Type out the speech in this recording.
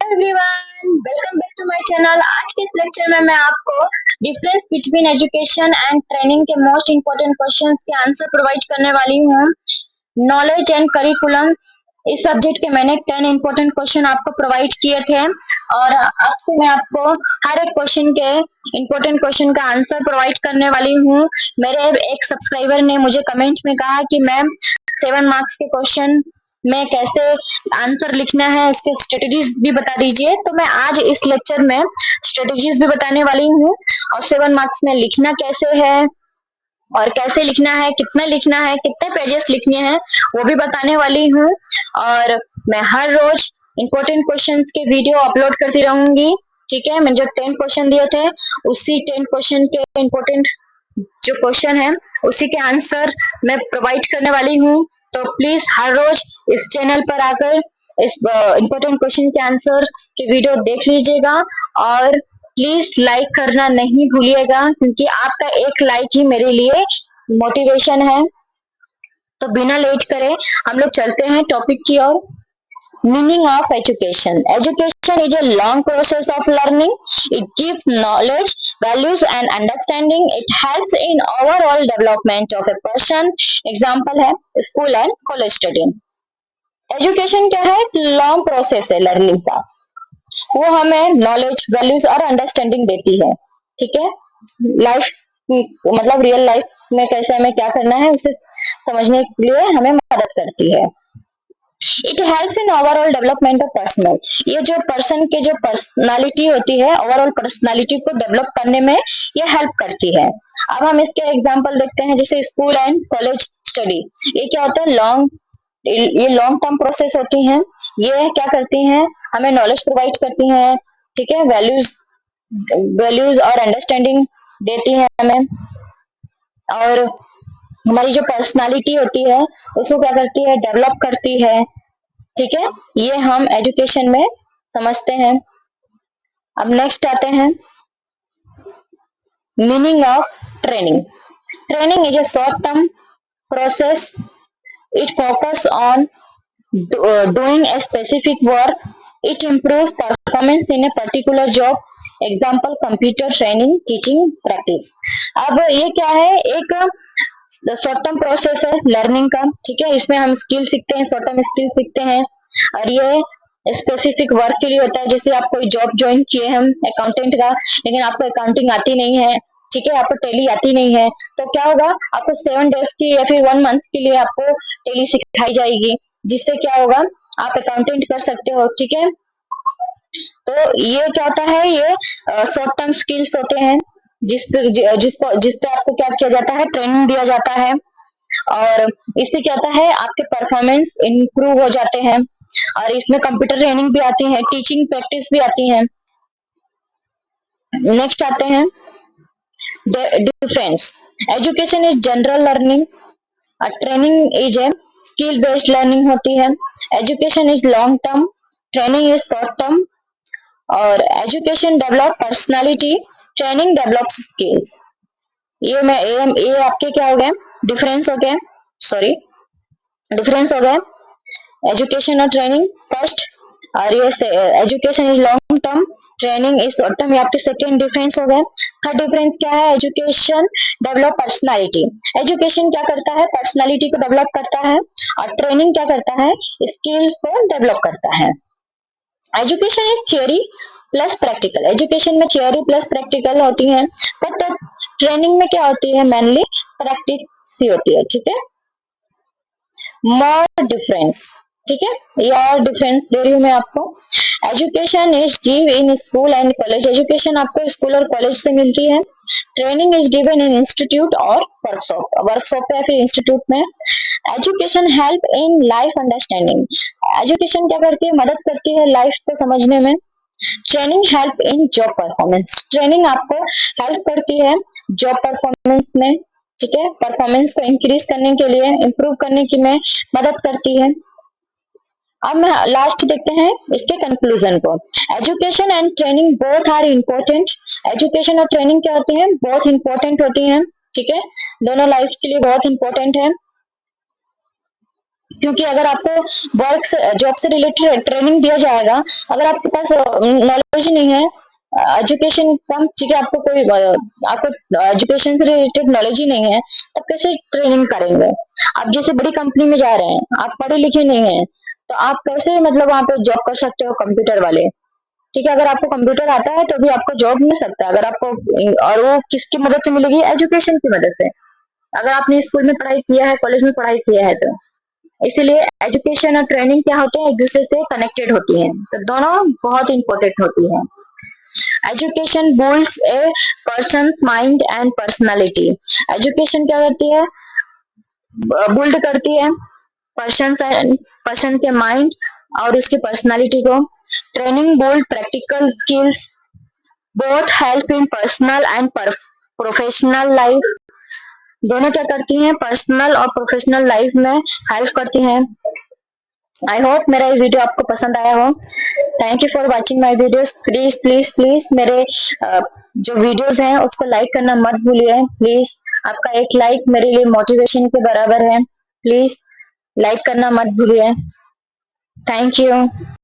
Everyone, welcome back to my channel. आज के इस लेक्चर में मैं आपको difference between education and training के मोस्ट इम्पोर्टेंट क्वेश्चंस के आंसर प्रोवाइड करने वाली हूँ। नॉलेज एंड करिकुलम इस सब्जेक्ट के मैंने 10 इम्पोर्टेंट क्वेश्चन आपको प्रोवाइड किए थे और अब से मैं आपको हर एक क्वेश्चन के इम्पोर्टेंट क्वेश्चन का आंसर प्रोवाइड करने वाली हूँ। मेरे एक सब्सक्राइबर ने मुझे कमेंट में कहा कि मैम 7 मार्क्स के क्वेश्चन में कैसे आंसर लिखना है, उसके स्ट्रेटेजीज भी बता दीजिए। तो मैं आज इस लेक्चर में स्ट्रेटेजीज भी बताने वाली हूँ और 7 मार्क्स में लिखना कैसे है और कैसे लिखना है, कितना लिखना है, कितने पेजेस लिखने हैं वो भी बताने वाली हूँ। और मैं हर रोज इम्पोर्टेंट क्वेश्चंस के वीडियो अपलोड करती रहूंगी। ठीक है, मैंने जो 10 क्वेश्चन दिए थे उसी 10 क्वेश्चन के इम्पोर्टेंट जो क्वेश्चन है उसी के आंसर मैं प्रोवाइड करने वाली हूँ। तो प्लीज हर रोज इस चैनल पर आकर इस इम्पोर्टेंट क्वेश्चन के आंसर के वीडियो देख लीजिएगा और प्लीज लाइक करना नहीं भूलिएगा, क्योंकि आपका एक लाइक ही मेरे लिए मोटिवेशन है। तो बिना लेट करे हम लोग चलते हैं टॉपिक की ओर। Meaning of education. Education is a long process of learning. It gives knowledge, values and understanding. It helps in overall development of a person. Example है school and college study. Education क्या है? Long process है learning का। वो हमें knowledge, values और understanding देती है। ठीक है, लाइफ मतलब रियल लाइफ में कैसे हमें क्या करना है उसे समझने के लिए हमें मदद करती है। It helps in overall development of personal. ये जो पर्सन के जो पर्सनालिटी होती है, ओवरऑल पर्सनालिटी को डेवलप करने में ये हेल्प करती है। अब हम इसके एग्जांपल देखते हैं, जैसे स्कूल एंड कॉलेज स्टडी। ये क्या होता है? ये लॉन्ग टर्म प्रोसेस होती हैं। ये क्या करती हैं? हमें नॉलेज प्रोवाइड करती हैं। ठीक है, वैल्यूज और अंडरस्टैंडिंग देती हैं हमें, और हमारी जो पर्सनालिटी होती है उसको क्या करती है? डेवलप करती है। ठीक है, ये हम एजुकेशन में समझते हैं। अब नेक्स्ट आते हैं meaning of training. Training is a short term process. It focus on doing a specific work. It improves performance in a particular job. Example computer training, teaching, practice. अब ये क्या है? एक शॉर्ट टर्म प्रोसेस है learning का। ठीक है, इसमें हम स्किल सीखते हैं, शॉर्ट टर्म स्किल सीखते हैं और ये स्पेसिफिक वर्क के लिए होता है। जैसे आप कोई जॉब ज्वाइन किए हम अकाउंटेंट का, लेकिन आपको अकाउंटिंग आती नहीं है, ठीक है, आपको टेली आती नहीं है, तो क्या होगा? आपको 7 डेज की या फिर 1 मंथ के लिए आपको टेली सिखाई जाएगी, जिससे क्या होगा? आप अकाउंटेंट कर सकते हो। ठीक है, तो ये क्या होता है? ये शॉर्ट टर्म स्किल्स होते हैं जिसपे आपको क्या किया जाता है? ट्रेनिंग दिया जाता है और इससे क्या होता है? आपके परफॉर्मेंस इंप्रूव हो जाते हैं। और इसमें कंप्यूटर ट्रेनिंग भी आती है, टीचिंग प्रैक्टिस भी आती है। नेक्स्ट आते हैं difference. Education is general learning, training is a skill based learning होती है। Education is long term, training is short term. और education develop personality, training develop skills. ये आपके क्या हो गए? डिफरेंस हो गए, सॉरी डिफरेंस हो गए एजुकेशन और ट्रेनिंग फर्स्ट, और ये education is long term, training is short term. ये आपके सेकेंड डिफरेंस हो गए। थर्ड डिफरेंस क्या है? Education develop personality. एजुकेशन क्या करता है? पर्सनालिटी को डेवलप करता है और ट्रेनिंग क्या करता है? स्किल्स को डेवलप करता है। Education is theory plus practical. Education में थियोरी प्लस प्रैक्टिकल होती है, बट ट्रेनिंग में क्या होती है? मेनली प्रैक्टिस ही होती है। ठीक है, मोर डिफरेंस। ठीक है, ये और डिफरेंस दे रही हूँ मैं आपको। Education is give in school and college. Education आपको स्कूल और कॉलेज से मिलती है। Training is given in institute और वर्कशॉप पे या फिर इंस्टीट्यूट में। Education help in life understanding. Education क्या करती है? मदद करती है लाइफ को समझने में। Training help in job performance. Training आपको हेल्प करती है जॉब परफॉर्मेंस में। ठीक है, परफॉर्मेंस को इंक्रीज करने के लिए, इंप्रूव करने की में मदद करती है। अब मैं लास्ट देखते हैं इसके कंक्लूजन को। Education and training both are important. Education और ट्रेनिंग क्या होती है? बहुत इंपॉर्टेंट होती हैं। ठीक है, दोनों लाइफ के लिए बहुत इंपॉर्टेंट है। क्योंकि अगर आपको वर्क से जॉब से रिलेटेड ट्रेनिंग दिया जाएगा, अगर आपके पास नॉलेज ही नहीं है, एजुकेशन कम, ठीक है, आपको एजुकेशन से रिलेटेड नॉलेज ही नहीं है, तब कैसे ट्रेनिंग करेंगे? आप जैसे बड़ी कंपनी में जा रहे हैं, आप पढ़े लिखे नहीं है, तो आप कैसे मतलब वहां पे जॉब कर सकते हो कंप्यूटर वाले? ठीक है, अगर आपको कंप्यूटर आता है तो भी आपको जॉब मिल सकता है, अगर आपको, और वो किसकी मदद से मिलेगी? एजुकेशन की मदद से, अगर आपने स्कूल में पढ़ाई किया है, कॉलेज में पढ़ाई किया है तो। इसीलिए एजुकेशन और ट्रेनिंग क्या होते हैं, एक दूसरे से कनेक्टेड होती हैं, तो दोनों बहुत इंपॉर्टेंट होती हैं। Education builds A persons mind and personality. Education क्या करती है? बिल्ड करती है पर्सन के माइंड और उसकी पर्सनालिटी को। Training build practical skills, both help in personal and professional life. दोनों क्या करती हैं? पर्सनल और प्रोफेशनल लाइफ में हेल्प करती हैं। आई होप मेरा ये वीडियो आपको पसंद आया हो। Thank you for watching my videos. Please please please मेरे जो वीडियोस हैं उसको लाइक करना मत भूलिए प्लीज। आपका एक लाइक मेरे लिए मोटिवेशन के बराबर है। प्लीज लाइक करना मत भूलिए। Thank you.